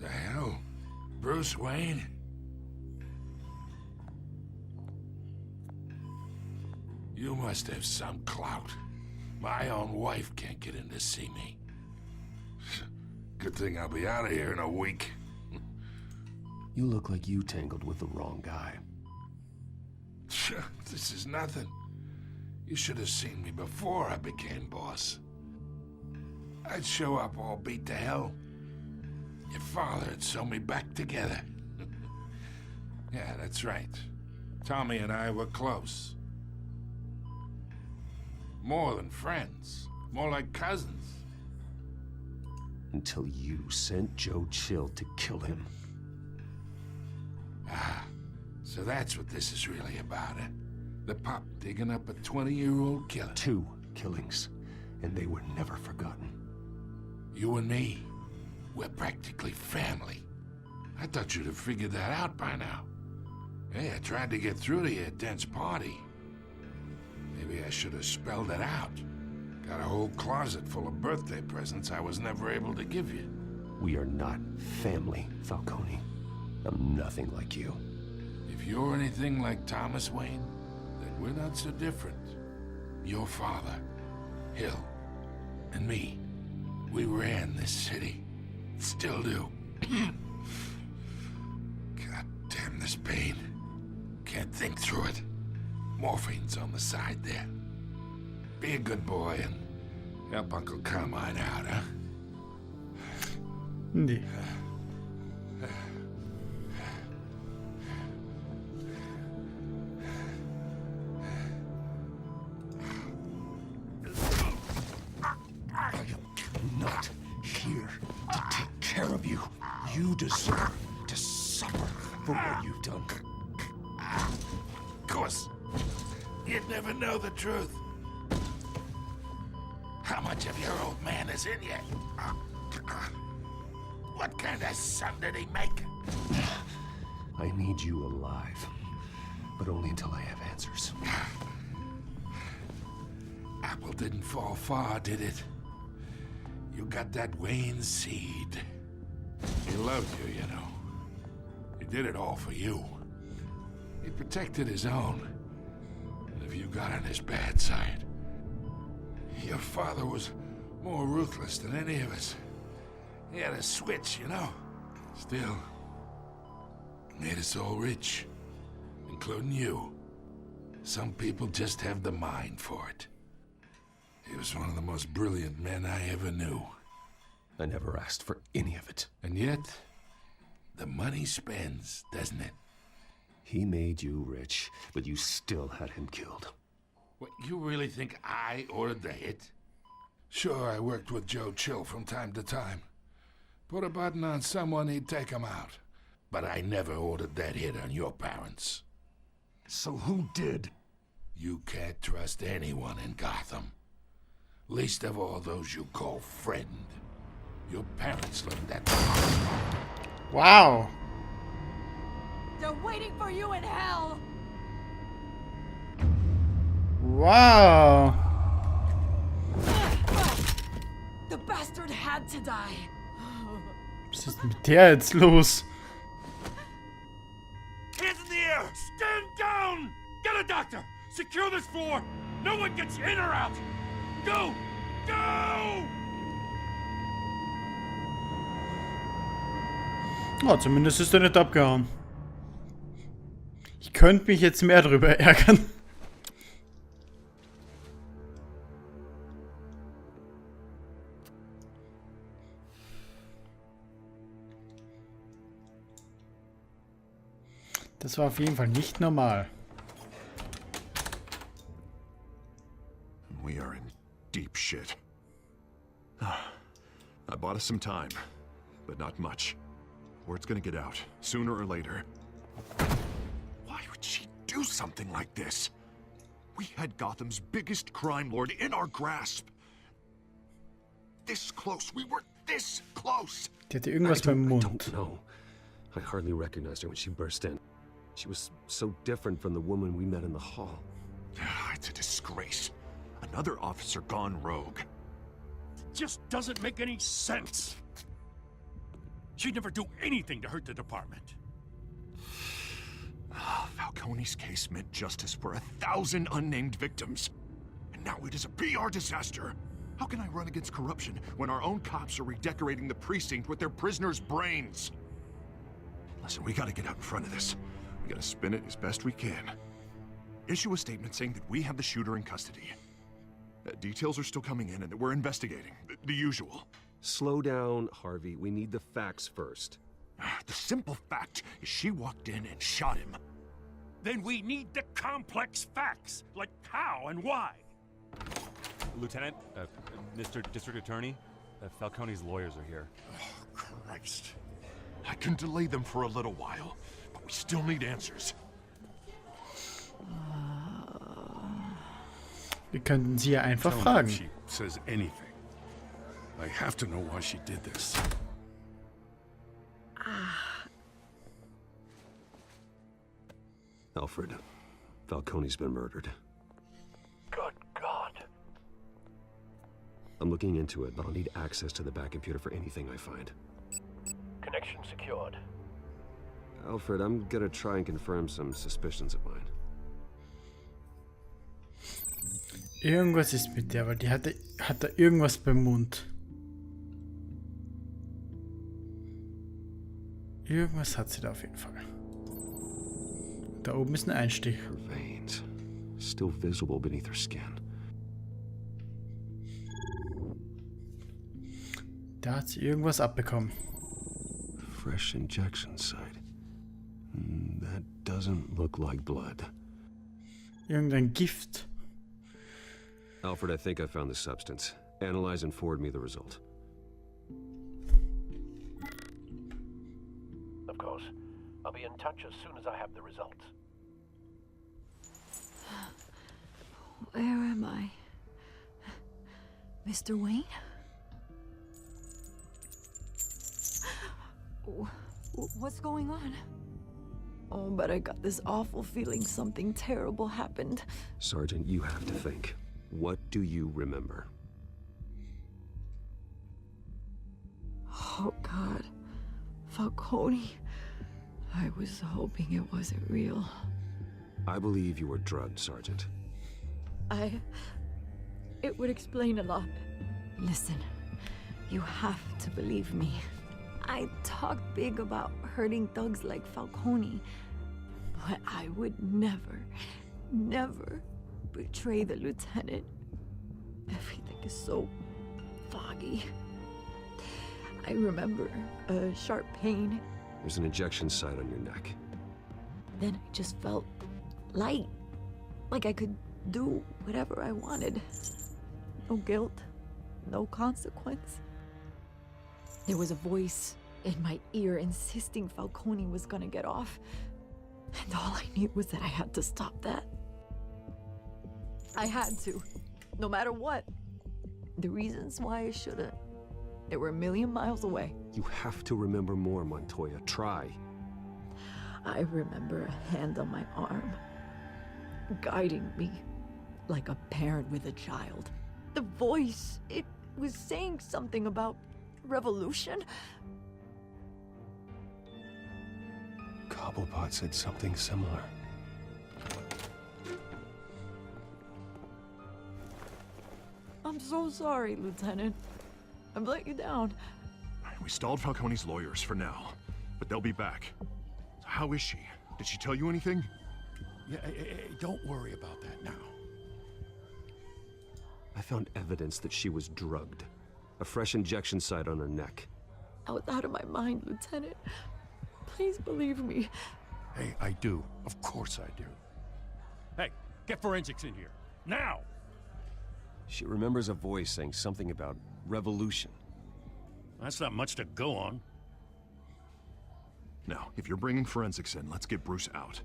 The hell? Bruce Wayne? You must have some clout. My own wife can't get in to see me. Good thing I'll be out of here in a week. You look like you tangled with the wrong guy. This is nothing. You should have seen me before I became boss. I'd show up all beat to hell. Your father would sew me back together. Yeah, that's right. Tommy and I were close. More than friends. More like cousins. Until you sent Joe Chill to kill him. Ah, so that's what this is really about, eh? The pup digging up a 20-year-old killer. 2 killings, and they were never forgotten. You and me, we're practically family. I thought you'd have figured that out by now. Hey, I tried to get through to you at Dent's party. Maybe I should have spelled it out. Got a whole closet full of birthday presents I was never able to give you. We are not family, Falcone. I'm nothing like you. If you're anything like Thomas Wayne, then we're not so different. Your father, Hill, and me, we ran this city. Still do. God damn this pain. Can't think through it. Morphine's on the side there. Be a good boy and help Uncle Carmine out, huh? Nee. I am not here to take care of you. You deserve to suffer for what you've done. Of course. You'd never know the truth. How much of your old man is in you? What kind of son did he make? I need you alive, but only until I have answers. Apple didn't fall far, did it? You got that Wayne seed. He loved you, you know. He did it all for you. He protected his own. And if you got on his bad side, your father was more ruthless than any of us. He had a switch, you know. Still, made us all rich, including you. Some people just have the mind for it. He was one of the most brilliant men I ever knew. I never asked for any of it. And yet, the money spends, doesn't it? He made you rich, but you still had him killed. What, you really think I ordered the hit? Sure, I worked with Joe Chill from time to time. Put a button on someone, he'd take him out. But I never ordered that hit on your parents. So who did? You can't trust anyone in Gotham. Least of all those you call friend. Your parents learned that. Wow. They're waiting for you in hell! Wow. The bastard had to die. Was ist mit der jetzt los? Hands in the air! Stand down! Get a doctor! Secure this floor! No one gets in or out! Go! Go! Oh, zumindest ist er nicht abgehauen. Ich könnte mich jetzt mehr drüber ärgern. Das war auf jeden Fall nicht normal. We are in deep shit. I bought us some time, but not much. Word's gonna get out, sooner or later. Why would she do something like this? We had Gotham's biggest crime lord in our grasp. This close, we were this close. Die hatte irgendwas beim I Mund. don't know. I hardly recognized her when she burst in. She was so different from the woman we met in the hall. It's a disgrace. Another officer gone rogue. Just doesn't make any sense. She'd never do anything to hurt the department. Falcone's case meant justice for 1,000 unnamed victims. And now it is a PR disaster. How can I run against corruption when our own cops are redecorating the precinct with their prisoners' brains? Listen, we gotta get out in front of this. We gotta spin it as best we can. Issue a statement saying that we have the shooter in custody. Details are still coming in and that we're investigating. The usual. Slow down, Harvey. We need the facts first. The simple fact is she walked in and shot him. Then we need the complex facts, like how and why. Lieutenant, Mr. District Attorney, Falcone's lawyers are here. Oh, Christ. I can delay them for a little while, but we still need answers. Wir könnten sie ja einfach Tell me fragen. if she says anything. I have to know why she did this. Alfred, Falcone's been murdered. Good God. I'm looking into it, but I'll need access to the back computer for anything I find. Connection secured. Alfred, I'm gonna try and confirm some suspicions of mine. Irgendwas ist mit der, weil die hat da irgendwas beim Mund. Irgendwas hat sie da auf jeden Fall. Da oben ist ein Einstich. Her veins, still visible beneath her skin. Da hat sie irgendwas abbekommen. Fresh injection site. That doesn't look like blood. Irgendein Gift. Alfred, I think I found the substance. Analyze and forward me the result. Of course. I'll be in touch as soon as I have the results. Where am I? Mr. Wayne? What's going on? Oh, but I got this awful feeling something terrible happened. Sergeant, you have to think. What do you remember? Oh, God. Falcone. I was hoping it wasn't real. I believe you were drugged, Sergeant. It would explain a lot. Listen, you have to believe me. I talk big about hurting thugs like Falcone, but I would never, never betray the lieutenant. Everything is so foggy. I remember a sharp pain. There's an injection site on your neck. Then I just felt light, like I could do whatever I wanted. No guilt, no consequence. There was a voice in my ear insisting Falcone was gonna get off. And all I knew was that I had to stop that. I had to, no matter what. The reasons why I shouldn't, they were a million miles away. You have to remember more, Montoya. Try. I remember a hand on my arm, guiding me like a parent with a child. The voice, it was saying something about revolution. Cobblepot said something similar. I'm so sorry, Lieutenant. I've let you down. We stalled Falcone's lawyers for now, but they'll be back. So how is she? Did she tell you anything? Yeah, don't worry about that now. I found evidence that she was drugged. A fresh injection site on her neck. I was out of my mind, Lieutenant. Please believe me. Hey, I do. Of course I do. Hey, get forensics in here. Now! She remembers a voice saying something about revolution. That's not much to go on. Now, if you're bringing forensics in, let's get Bruce out.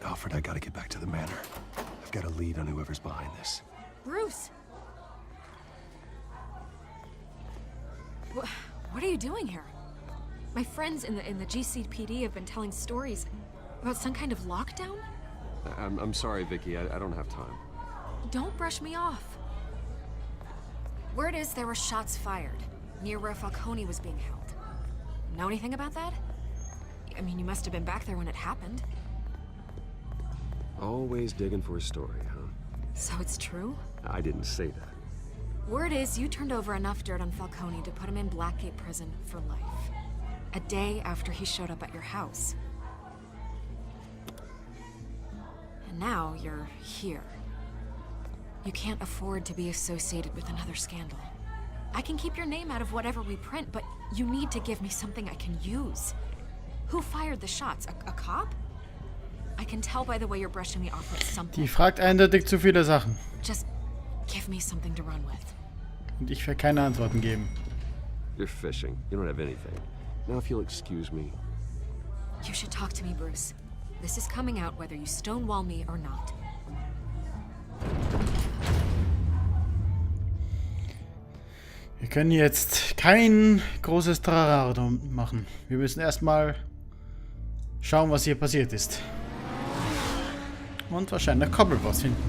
Alfred, I gotta get back to the manor. I've got a lead on whoever's behind this. Bruce! What are you doing here? My friends in the GCPD have been telling stories about some kind of lockdown? I'm sorry, Vicky. I don't have time. Don't brush me off. Word is there were shots fired. near where Falcone was being held. Know anything about that? I mean, you must have been back there when it happened. Always digging for a story, huh? So it's true? I didn't say that. Word is you turned over enough dirt on Falcone to put him in Blackgate Prison for life. A day after he showed up at your house. And now you're here. You can't afford to be associated with another scandal. I can keep your name out of whatever we print, but you need to give me something I can use. Who fired the shots? A cop? I can tell by the way you're brushing me off with something. Die fragt eindeutig zu viele Sachen. Just give me something to run with. Und ich werde keine Antworten geben. You're fishing. You don't have anything. Now if you'll excuse me. You should talk to me, Bruce. This is coming out whether you stonewall me or not. Wir können jetzt kein großes Trarado machen. Wir müssen erstmal schauen, was hier passiert ist. Und wahrscheinlich Koppelboss finden.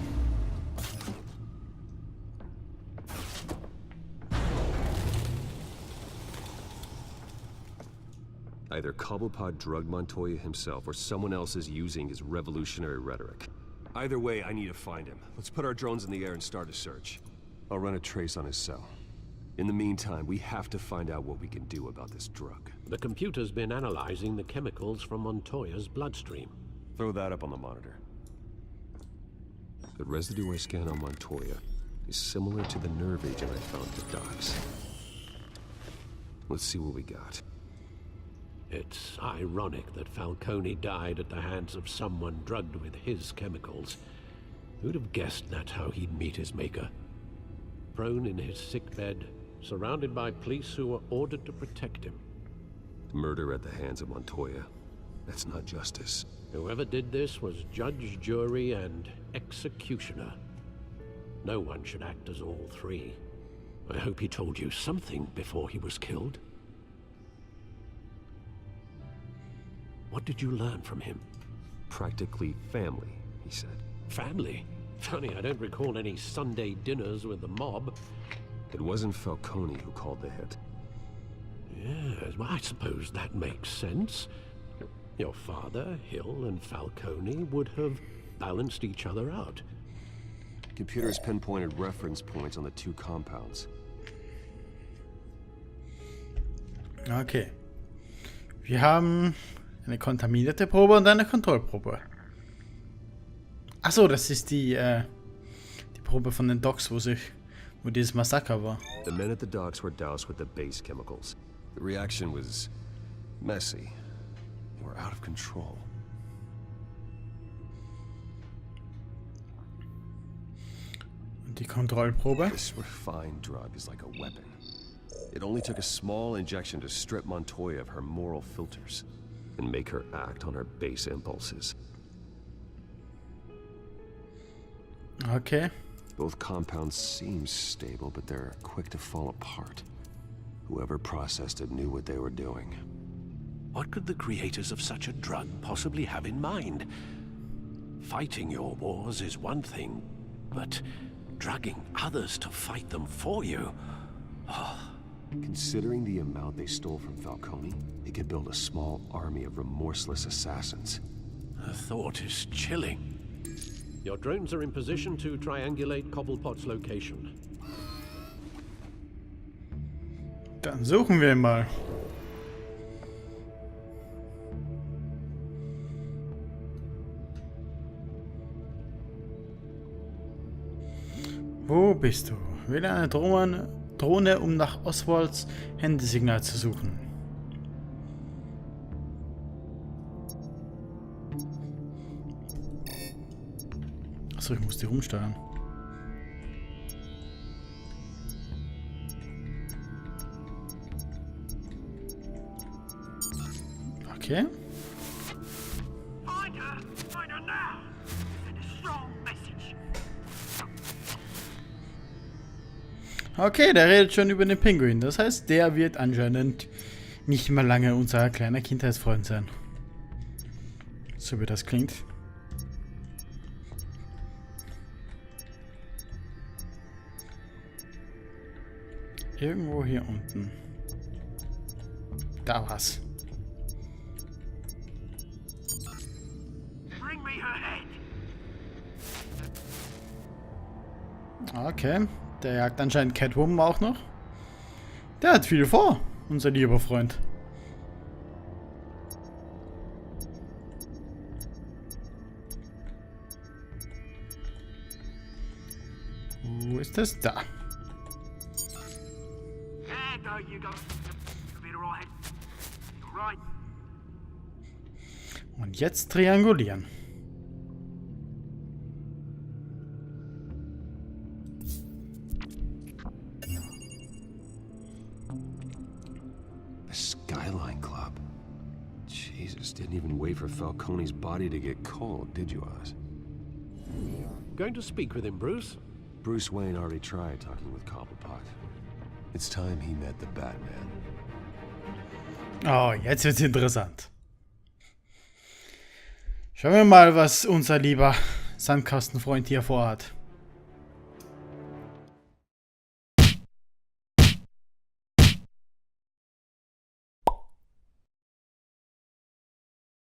Either Cobblepot drugged Montoya himself or someone else is using his revolutionary rhetoric. Either way, I need to find him. Let's put our drones in the air and start a search. I'll run a trace on his cell. In the meantime, we have to find out what we can do about this drug. The computer's been analyzing the chemicals from Montoya's bloodstream. Throw that up on the monitor. The residue I scan on Montoya is similar to the nerve agent I found at the docks. Let's see what we got. It's ironic that Falcone died at the hands of someone drugged with his chemicals. Who'd have guessed that's how he'd meet his maker? Prone in his sickbed, surrounded by police who were ordered to protect him. Murder at the hands of Montoya. That's not justice. Whoever did this was judge, jury, and executioner. No one should act as all three. I hope he told you something before he was killed. What did you learn from him? Practically family, he said. Family? Funny, I don't recall any Sunday dinners with the mob. It wasn't Falcone who called the hit. Yes, well, I suppose that makes sense. Your father, Hill, and Falcone would have balanced each other out. Computer's pinpointed reference points on the two compounds. Okay. Wir haben eine kontaminierte Probe und eine Kontrollprobe. Achso, das ist die Probe von den Docks, wo dieses Massaker war. The men at the docks were doused with the base chemicals. The reaction was messy. They were out of control. Und die Kontrollprobe? This refined drug is like a weapon. It only took a small injection to strip Montoya of her moral filters and make her act on her base impulses. Okay. Both compounds seem stable, but they're quick to fall apart. Whoever processed it knew what they were doing. What could the creators of such a drug possibly have in mind? Fighting your wars is one thing, but drugging others to fight them for you? Oh. Considering the amount they stole from Falcone, they could build a small army of remorseless assassins. The thought is chilling. Your drones are in position to triangulate Cobblepot's location. Dann suchen wir ihn mal. Wo bist du? Wähle eine Drohne, um nach Oswalds Handysignal zu suchen. Achso, ich muss die rumsteuern. Okay. Find her now. Send a strong message. Okay, der redet schon über den Pinguin. Das heißt, der wird anscheinend nicht mehr lange unser kleiner Kindheitsfreund sein. So wie das klingt. irgendwo hier unten. Da war's. Okay, der jagt anscheinend Catwoman auch noch. Der hat viel vor, unser lieber Freund. Wo ist das? Da. Und jetzt triangulieren. Skyline Club. Jesus, didn't even wait for Falcone's body to get cold, did you, Oz? Going to speak with him, Bruce? Bruce Wayne already tried talking with Cobblepot. It's time he met the Batman. Oh, jetzt wird's interessant. Schauen wir mal, was unser lieber Sandkastenfreund hier vorhat.